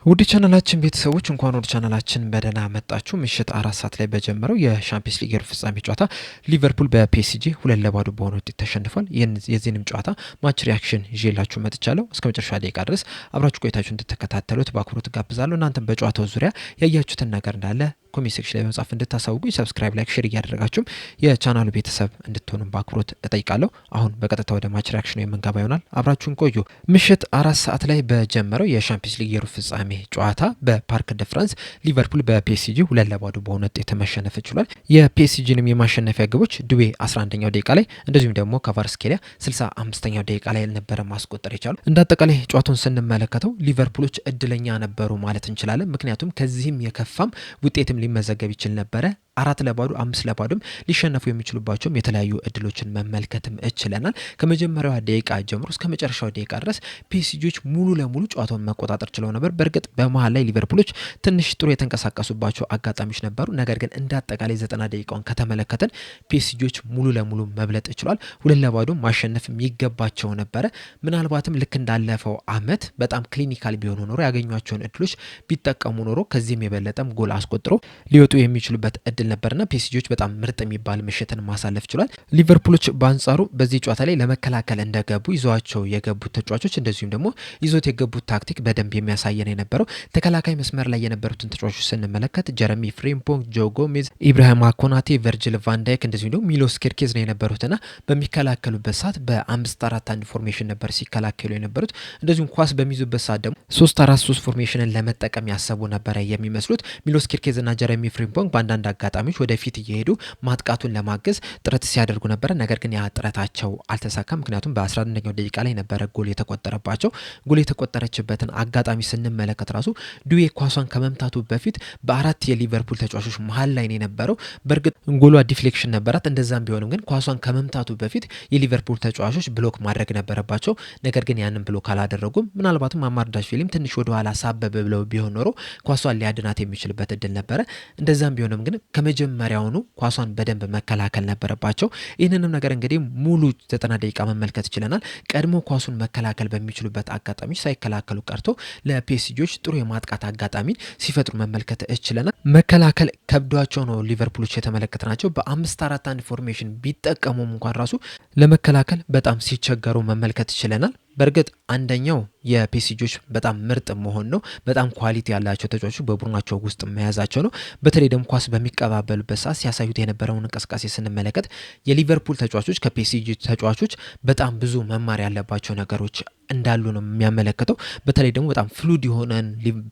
ውድ ቻናላችን ቤተሰቦች እንኳን ወደ ቻናላችን በደህና መጣችሁ። ምሽት 4 ሰዓት ላይ በጀመረው የሻምፒየንስ ሊግ የሩብ ፍጻሜ ጨዋታ ሊቨርፑል በፒኤስጂ 2-2 በሆነ ውጤት ተሸንፏል። የዚህንም ጨዋታ ማች ሪያክሽን ይዤላችሁ መጥቻለሁ። እስከ መጨረሻ ደቂቃ ድረስ አብራችሁ ቆይታችሁ እንድትከታተሉት በአክብሮት ጋብዛለሁ። እናንተም በጨዋታው ዙሪያ ያያችሁትን ነገር እንዳለ ኮሜንት ሴክሽን ላይ በመጻፍ እንድታሳውቁኝ፣ ሰብስክራይብ፣ ላይክ፣ ሼር እያደረጋችሁም የቻናሉ ቤተሰብ እንድትሆኑ በአክብሮት እጠይቃለሁ። አሁን በቀጥታ ወደ ማች ሪያክሽን የምንገባ ይሆናል። አብራችሁን ቆዩ። ምሽት 4 ሰዓት ላይ በጀመረው የሻምፒየንስ ሊግ የሩብ ፍጻሜ ጨዋታ በፓርክ ደ ፍራንስ ሊቨርፑል በፒኤስጂ 2-2 በሆነ ውጤት መሸነፍ ችሏል። የፒኤስጂንም የማሸነፊያ ግቦች ዱዌ 11ኛው ደቂቃ ላይ እንደዚሁም ደግሞ ካቫርስኬሊያ 65ኛው ደቂቃ ላይ ነበረ ማስቆጠር የቻሉ። እንዳጠቃላይ ጨዋታውን ስንመለከተው ሊቨርፑሎች እድለኛ ነበሩ ማለት እንችላለን። ምክንያቱም ከዚህም የከፋም ውጤትም ሊመዘገብ ይችል ነበረ። 4-2 5-2 ሊሸነፉ የሚችሉባቸውም የተለያዩ እድሎችን መመልከትም እችለናል። ከመጀመሪያው ደቂቃ ጀምሮ እስከ መጨረሻው ደቂቃ ድረስ ፒኤስጂዎች ሙሉ ለሙሉ ጨዋታውን መቆጣጠር ችለው ነበር። በእርግጥ በመሃል ላይ ሊቨርፑሎች ትንሽ ጥሩ የተንቀሳቀሱባቸው አጋጣሚዎች ነበሩ። ነገር ግን እንደ አጠቃላይ 90 ደቂቃውን ከተመለከተን ፒኤስጂዎች ሙሉ ለሙሉ መብለጥ ችሏል። 2-2 ማሸነፍ የሚገባቸው ነበረ። ምናልባትም ልክ እንዳለፈው አመት በጣም ክሊኒካል ቢሆኑ ኖሮ ያገኟቸውን እድሎች ቢጠቀሙ ኖሮ ከዚህም የበለጠም ጎል አስቆጥሮ ሊወጡ የሚችሉበት እድል ነበርና ፒኤስጂዎች በጣም ምርጥ የሚባል ምሽትን ማሳለፍ ችሏል። ሊቨርፑሎች በአንጻሩ በዚህ ጨዋታ ላይ ለመከላከል እንደገቡ ይዟቸው የገቡት ተጫዋቾች እንደዚሁም ደግሞ ይዞት የገቡት ታክቲክ በደንብ የሚያሳየን የነበረው ተከላካይ መስመር ላይ የነበሩትን ተጫዋቾች ስንመለከት ጀረሚ ፍሪምፖንግ፣ ጆ ጎሜዝ፣ ኢብራሂማ ኮናቴ፣ ቨርጅል ቫንዳይክ እንደዚሁም ደግሞ ሚሎስ ኪርኬዝ ነው የነበሩትና በሚከላከሉበት ሰዓት በ5-4-1 ፎርሜሽን ነበር ሲከላከሉ የነበሩት። እንደዚሁም ኳስ በሚይዙበት ሰዓት ደግሞ 3-4-3 ፎርሜሽንን ለመጠቀም ያሰቡ ነበረ የሚመስሉት። ሚሎስ ኪርኬዝ እና ጀረሚ ፍሪምፖንግ በአንዳንድ አጋጣሚዎች ወደፊት እየሄዱ ማጥቃቱን ለማገዝ ጥረት ሲያደርጉ ነበረ። ነገር ግን ያ ጥረታቸው አልተሳካም። ምክንያቱም በ11ኛው ደቂቃ ላይ ነበረ ጎል የተቆጠረባቸው። ጎል የተቆጠረችበትን አጋጣሚ ስንመለከት ራሱ ዱዌ ኳሷን ከመምታቱ በፊት በአራት የሊቨርፑል ተጫዋቾች መሀል ላይ ነው የነበረው። በእርግጥ ጎሏ ዲፍሌክሽን ነበራት። እንደዛም ቢሆንም ግን ኳሷን ከመምታቱ በፊት የሊቨርፑል ተጫዋቾች ብሎክ ማድረግ ነበረባቸው። ነገር ግን ያንን ብሎክ አላደረጉም። ምናልባትም አማርዳሽቪሊም ትንሽ ወደኋላ ሳበበ ብለው ቢሆን ኖሮ ኳሷን ሊያድናት የሚችልበት እድል ነበረ። እንደዛም ቢሆንም ግን ከመጀመሪያውኑ ኳሷን በደንብ መከላከል ነበረባቸው። ይህንንም ነገር እንግዲህ ሙሉ 90 ደቂቃ መመልከት ይችለናል። ቀድሞ ኳሱን መከላከል በሚችሉበት አጋጣሚ ሳይከላከሉ ቀርቶ ለፒኤስጂዎች ጥሩ የማጥቃት አጋጣሚን ሲፈጥሩ መመልከት ይችለናል። መከላከል ከብዷቸው ነው ሊቨርፑሎች የተመለከትናቸው። በ5-4-1 ፎርሜሽን ቢጠቀሙም እንኳን ራሱ ለመከላከል በጣም ሲቸገሩ መመልከት ይችለናል። በእርግጥ አንደኛው የፒኤስጂዎች በጣም ምርጥ መሆን ነው። በጣም ኳሊቲ ያላቸው ተጫዋቾች በቡድናቸው ውስጥ መያዛቸው ነው። በተለይ ደግሞ ኳስ በሚቀባበሉበት ሰዓት ሲያሳዩት የነበረውን እንቅስቃሴ ስንመለከት የሊቨርፑል ተጫዋቾች ከፒኤስጂ ተጫዋቾች በጣም ብዙ መማር ያለባቸው ነገሮች እንዳሉ ነው የሚያመለክተው። በተለይ ደግሞ በጣም ፍሉድ የሆነን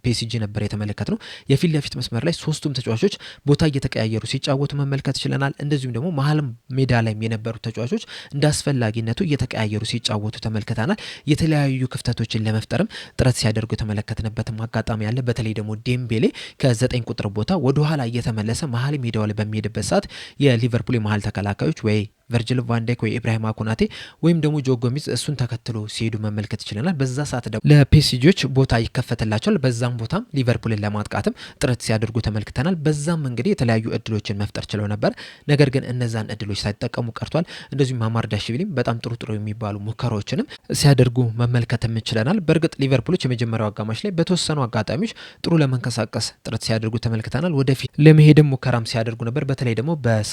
ፒኤስጂ ነበር የተመለከት ነው። የፊት ለፊት መስመር ላይ ሶስቱም ተጫዋቾች ቦታ እየተቀያየሩ ሲጫወቱ መመልከት ችለናል። እንደዚሁም ደግሞ መሀል ሜዳ ላይ የነበሩት ተጫዋቾች እንደ አስፈላጊነቱ እየተቀያየሩ ሲጫወቱ ተመልክተናል። የተለያዩ ክፍተቶችን ለመፍጠርም ጥረት ሲያደርጉ የተመለከትንበትም አጋጣሚ ያለ። በተለይ ደግሞ ዴምቤሌ ከ9 ቁጥር ቦታ ወደኋላ እየተመለሰ መሀል ሜዳው ላይ በሚሄድበት ሰዓት የሊቨርፑል የመሀል ተከላካዮች ወይ ቨርጅል ቫንዳይክ ወይ ኢብራሂማ ኮናቴ ወይም ደግሞ ጆ ጎሜዝ እሱን ተከትሎ ሲሄዱ መመልከት ይችላል። በዛ ሰዓት ደግሞ ለፒኤስጂዎች ቦታ ይከፈትላቸዋል። በዛም ቦታም ሊቨርፑልን ለማጥቃትም ጥረት ሲያደርጉ ተመልክተናል። በዛም እንግዲህ የተለያዩ እድሎችን መፍጠር ችለው ነበር። ነገር ግን እነዛን እድሎች ሳይጠቀሙ ቀርቷል። እንደዚሁም አማርዳሽቪሊም በጣም ጥሩ የሚባሉ ሙከራዎችንም ሲያደርጉ መመልከትም ይችላል። በእርግጥ ሊቨርፑሎች የመጀመሪያው አጋማሽ ላይ በተወሰኑ አጋጣሚዎች ጥሩ ለመንቀሳቀስ ጥረት ሲያደርጉ ተመልክተናል። ወደፊት ለመሄድም ሙከራም ሲያደርጉ ነበር። በተለይ ደግሞ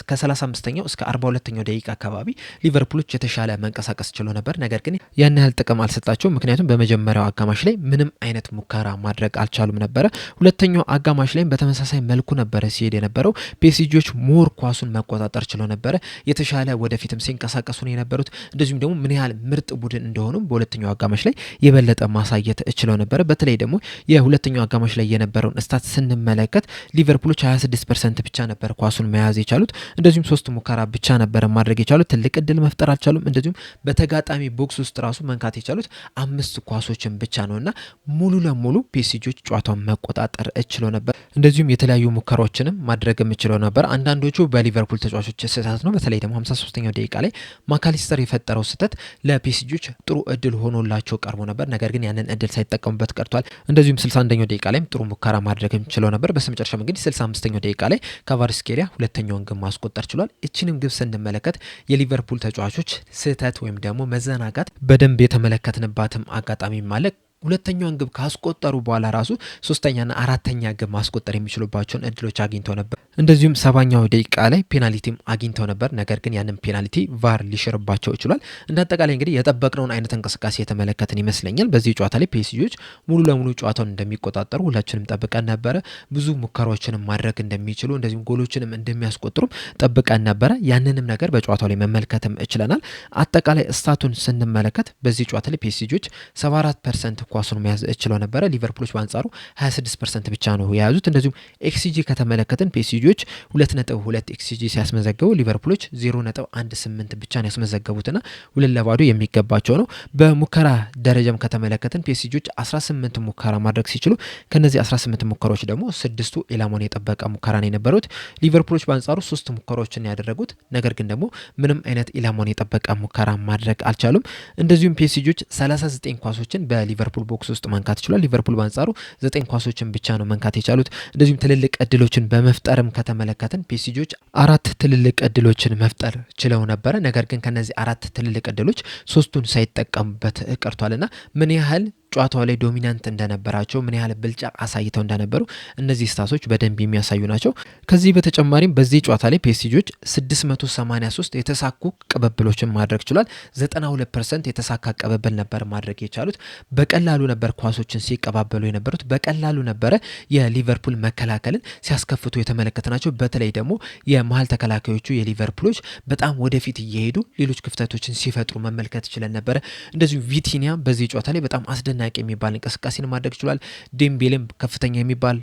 ከ35ኛው እስከ 42ኛው ደቂቃ አካባቢ ሊቨርፑሎች የተሻለ መንቀሳቀስ ችሎ ነበር። ነገር ግን ያን ያህል ጥቅም አልሰጣቸውም። ምክንያቱም በመጀመሪያው አጋማሽ ላይ ምንም አይነት ሙከራ ማድረግ አልቻሉም ነበረ። ሁለተኛው አጋማሽ ላይ በተመሳሳይ መልኩ ነበረ ሲሄድ የነበረው። ፒኤስጂዎች ሞር ኳሱን መቆጣጠር ችሎ ነበረ። የተሻለ ወደፊትም ሲንቀሳቀሱ ነው የነበሩት። እንደዚሁም ደግሞ ምን ያህል ምርጥ ቡድን እንደሆኑ በሁለተኛው አጋማሽ ላይ የበለጠ ማሳየት ችለው ነበረ። በተለይ ደግሞ የሁለተኛው አጋማሽ ላይ የነበረውን ስታት ስንመለከት ሊቨርፑሎች 26% ብቻ ነበር ኳሱን መያዝ የቻሉት። እንደዚሁም 3 ሙከራ ብቻ ነበረ ማድረግ የቻሉት። ትልቅ እድል መፍጠር አልቻሉም። እንደዚሁም በተጋጣሚ ቦክስ ውስጥ ራሱ መንካት የቻሉት 5 ኳሶችን ብቻ ነውና ሙሉ ለሙሉ ፒኤስጂዎች ጨዋታውን መቆጣጠር ችለው ነበር። እንደዚሁም የተለያዩ ሙከራዎችንም ማድረግ ችለው ነበር። አንዳንዶቹ በሊቨርፑል ተጫዋቾች ስህተት ነው። በተለይ ደግሞ 53ኛው ደቂቃ ላይ ማካሊስተር የፈጠረው ስህተት ለፒኤስጂዎች ጥሩ እድል ሆኖላቸው ቀርቦ ነበር። ነገር ግን ያንን እድል ሳይጠቀሙበት ቀርቷል። እንደዚሁም 61ኛው ደቂቃ ላይም ጥሩ ሙከራ ማድረግ ችለው ነበር። በመጨረሻም እንግዲህ 65ኛው ደቂቃ ላይ ካቫርስኬሊያ ሁለተኛውን ግብ ማስቆጠር ችሏል። እቺንም ግብ ስንመለከት የሊቨርፑል ተጫዋቾች ስህተት ወይም ደግሞ መዘናጋት በደንብ የተመለከትንባትም አጋጣሚ ማለት ሁለተኛውን ግብ ካስቆጠሩ በኋላ ራሱ ሶስተኛና አራተኛ ግብ ማስቆጠር የሚችሉባቸውን እድሎች አግኝተው ነበር። እንደዚሁም 70ኛው ደቂቃ ላይ ፔናልቲም አግኝተው ነበር። ነገር ግን ያንን ፔናልቲ ቫር ሊሽርባቸው ይችላል። እንደ አጠቃላይ እንግዲህ የጠበቅነውን አይነት እንቅስቃሴ የተመለከትን ይመስለኛል። በዚህ ጨዋታ ላይ ፒኤስጂዎች ሙሉ ለሙሉ ጨዋታውን እንደሚቆጣጠሩ ሁላችንም ጠብቀን ነበረ። ብዙ ሙከራዎችንም ማድረግ እንደሚችሉ እንደዚሁም ጎሎችንም እንደሚያስቆጥሩም ጠብቀን ነበረ። ያንንም ነገር በጨዋታው ላይ መመልከትም እችለናል። አጠቃላይ ስታቱን ስንመለከት በዚህ ጨዋታ ላይ ፒኤስጂዎች 74% ኳሱን መያዝ እችለው ነበረ። ሊቨርፑሎች በአንጻሩ 26% ብቻ ነው የያዙት። እንደዚሁም ኤክስጂ ከተመለከትን ፒኤስጂዎች 2.2 ኤክስጂ ሲያስመዘግቡ ሊቨርፑሎች 0.18 ብቻ ነው ያስመዘገቡትና 2-0 የሚገባቸው ነው። በሙከራ ደረጃም ከተመለከትን ፒኤስጂዎች 18 ሙከራ ማድረግ ሲችሉ ከነዚህ 18 ሙከራዎች ደግሞ 6ቱ ኢላማውን የጠበቀ ሙከራ ነው የነበሩት። ሊቨርፑሎች በአንጻሩ 3 ሙከራዎችን ያደረጉት ነገር ግን ደግሞ ምንም አይነት ኢላማውን የጠበቀ ሙከራ ማድረግ አልቻሉም። እንደዚሁም ፒኤስጂዎች 39 ኳሶችን በሊቨርፑል ቦክስ ውስጥ መንካት ይችላል። ሊቨርፑል በአንጻሩ 9 ኳሶችን ብቻ ነው መንካት የቻሉት። እንደዚሁም ትልልቅ እድሎችን በመፍጠርም ከተመለከትን ፒኤስጂዎች 4 ትልልቅ እድሎችን መፍጠር ችለው ነበረ። ነገር ግን ከነዚህ 4 ትልልቅ እድሎች 3ቱን ሳይጠቀሙበት ቀርቷልና ምን ያህል ጨዋታው ላይ ዶሚናንት እንደነበራቸው ምን ያህል ብልጫ አሳይተው እንደነበሩ እነዚህ ስታቶች በደንብ የሚያሳዩ ናቸው። ከዚህ በተጨማሪም በዚህ ጨዋታ ላይ ፒኤስጂዎች 683 የተሳኩ ቅብብሎችን ማድረግ ችሏል። 92% የተሳካ ቅብብል ነበር ማድረግ የቻሉት። በቀላሉ ነበር ኳሶችን ሲቀባበሉ የነበሩት። በቀላሉ ነበረ የሊቨርፑል መከላከልን ሲያስከፍቱ የተመለከትናቸው። በተለይ ደግሞ የመሀል ተከላካዮቹ የሊቨርፑሎች በጣም ወደፊት እየሄዱ ሌሎች ክፍተቶችን ሲፈጥሩ መመልከት ችለን ነበረ። እንደዚሁ ቪቲኒያ በዚህ ጨዋታ ላይ በጣም አስደናቂ የሚባል እንቅስቃሴን ማድረግ ችሏል። ዴምቤሌም ከፍተኛ የሚባል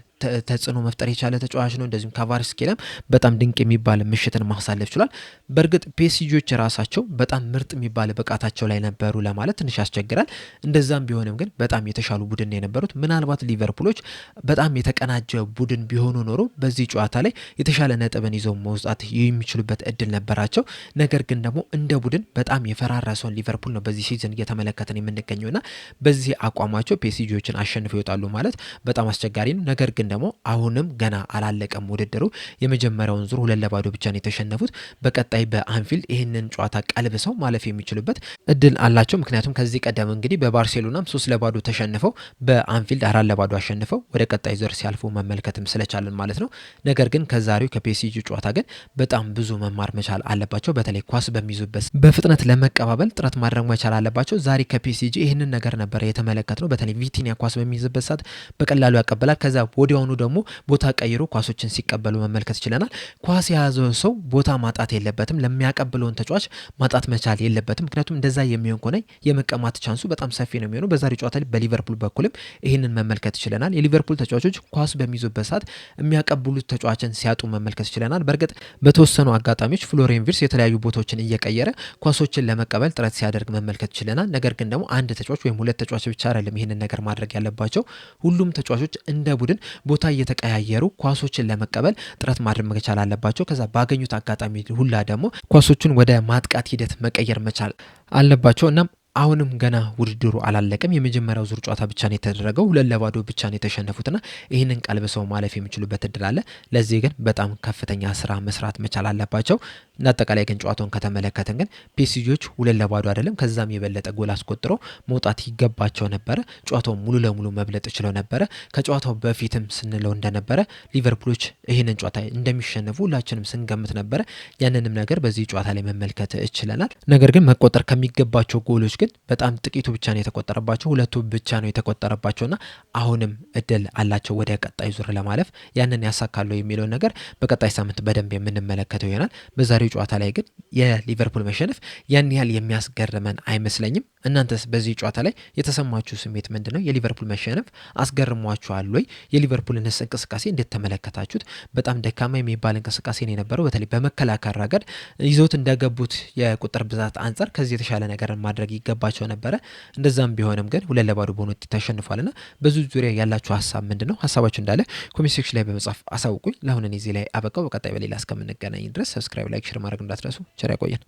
ተጽዕኖ መፍጠር የቻለ ተጫዋች ነው። እንደዚሁም ካቫርስኬላም በጣም ድንቅ የሚባል ምሽትን ማሳለፍ ችሏል። በእርግጥ ፒኤስጂዎች ራሳቸው በጣም ምርጥ የሚባል ብቃታቸው ላይ ነበሩ ለማለት ትንሽ ያስቸግራል። እንደዛም ቢሆንም ግን በጣም የተሻሉ ቡድን የነበሩት ምናልባት ሊቨርፑሎች በጣም የተቀናጀ ቡድን ቢሆኑ ኖሮ በዚህ ጨዋታ ላይ የተሻለ ነጥብን ይዘው መውጣት የሚችሉበት እድል ነበራቸው። ነገር ግን ደግሞ እንደ ቡድን በጣም የፈራረሰውን ሊቨርፑል ነው በዚህ ሲዝን እየተመለከትን የምንገኘውና በዚህ አቋማቸው ፒኤስጂዎችን አሸንፈው ይወጣሉ ማለት በጣም አስቸጋሪ ነው። ነገር ግን ደግሞ አሁንም ገና አላለቀም ውድድሩ። የመጀመሪያውን ዙር 2-0 ብቻ ነው የተሸነፉት። በቀጣይ በአንፊልድ ይህንን ጨዋታ ቀልብሰው ማለፍ የሚችሉበት እድል አላቸው። ምክንያቱም ከዚህ ቀደም እንግዲህ በባርሴሎናም 3-0 ተሸንፈው በአንፊልድ 4-0 አሸንፈው ወደ ቀጣይ ዙር ሲያልፉ መመልከትም ስለቻለን ማለት ነው። ነገር ግን ከዛሬው ከፒኤስጂ ጨዋታ ግን በጣም ብዙ መማር መቻል አለባቸው። በተለይ ኳስ በሚይዙበት በፍጥነት ለመቀባበል ጥረት ማድረግ መቻል አለባቸው። ዛሬ ከፒኤስጂ ይህንን ነገር ነበር የተመለከትነው። በተለይ ቪቲኒያ ኳስ በሚይዝበት ሰዓት በቀላሉ ያቀበላል። ከዛ ወዲያውኑ ደግሞ ቦታ ቀይሮ ኳሶችን ሲቀበሉ መመልከት ይችላል። ኳስ የያዘው ሰው ቦታ ማጣት የለበትም። ለሚያቀብለውን ተጫዋች ማጣት መቻል የለበትም። ምክንያቱም እንደዛ የሚሆን ከሆነ የመቀማት ቻንሱ በጣም ሰፊ ነው የሚሆነው። በዛሬ ጨዋታ ላይ በሊቨርፑል በኩልም ይህንን መመልከት ይችላል። የሊቨርፑል ተጫዋቾች ኳስ በሚይዙበት ሰዓት የሚያቀብሉት ተጫዋችን ሲያጡ መመልከት ይችላል። በእርግጥ በተወሰኑ አጋጣሚዎች ፍሎሪያን ቪርትዝ የተለያዩ ቦታዎችን እየቀየረ ኳሶችን ለመቀበል ጥረት ሲያደርግ መመልከት ይችላል። ነገር ግን ደግሞ አንድ ተጫዋች ወይም ሁለት ተጫዋች ብቻ አይደለም ይህንን ነገር ማድረግ ያለባቸው። ሁሉም ተጫዋቾች እንደ ቡድን ቦታ እየተቀያየሩ ኳሶችን ለመቀበል ጥረት ማድረግ መቻል አለባቸው። ከዛ ባገኙት አጋጣሚ ሁላ ደግሞ ኳሶችን ወደ ማጥቃት ሂደት መቀየር መቻል አለባቸው። እናም አሁንም ገና ውድድሩ አላለቀም። የመጀመሪያው ዙር ጨዋታ ብቻ ነው የተደረገው። 2-0 ብቻ ነው የተሸነፉትና ይህንን ቀልብሰው ማለፍ የሚችሉበት እድል አለ። ለዚህ ግን በጣም ከፍተኛ ስራ መስራት መቻል አለባቸው። አጠቃላይ ግን ጨዋታውን ከተመለከትን ግን ፒኤስጂዎች 2-0 አይደለም ከዛም የበለጠ ጎል አስቆጥረው መውጣት ይገባቸው ነበረ። ጨዋታው ሙሉ ለሙሉ መብለጥ ችለው ነበረ። ከጨዋታው በፊትም ስንለው እንደነበረ ሊቨርፑሎች ይህንን ጨዋታ እንደሚሸነፉ ሁላችንም ስንገምት ነበረ። ያንንም ነገር በዚህ ጨዋታ ላይ መመልከት ይችላል። ነገር ግን መቆጠር ከሚገባቸው ጎሎች ግን በጣም ጥቂቱ ብቻ ነው የተቆጠረባቸው። 2 ብቻ ነው የተቆጠረባቸውና አሁንም እድል አላቸው ወደ ቀጣይ ዙር ለማለፍ። ያንን ያሳካሉ የሚለው ነገር በቀጣይ ሳምንት በደንብ የምንመለከተው ይሆናል። በዛሬው ጨዋታ ላይ ግን የሊቨርፑል መሸነፍ ያን ያህል የሚያስገርመን አይመስለኝም። እናንተስ በዚህ ጨዋታ ላይ የተሰማችሁ ስሜት ምንድነው? የሊቨርፑል መሸነፍ አስገርሟችኋል ወይ? የሊቨርፑልን እንቅስቃሴ እንዴት ተመለከታችሁት? በጣም ደካማ የሚባል እንቅስቃሴ ነው የነበረው። በተለይ በመከላከል ረገድ ይዘውት እንደገቡት የቁጥር ብዛት አንጻር ከዚህ የተሻለ ነገር ማድረግ ይገባቸው ነበረ። እንደዛም ቢሆንም ግን 2-0 በሆነ ውጤት ተሸንፏልና በዚህ ዙሪያ ያላችሁ ሀሳብ ምንድነው? ሀሳባችሁ እንዳለ ኮሜንት ሴክሽን ላይ በመጻፍ አሳውቁኝ። ለአሁን እኔ እዚህ ላይ አበቃው። በቀጣይ በሌላ እስከምንገናኝ ድረስ ሰብስክራይብ፣ ላይክ፣ ሼር ማድረግ እንዳትረሱ። ቸር ያቆየን።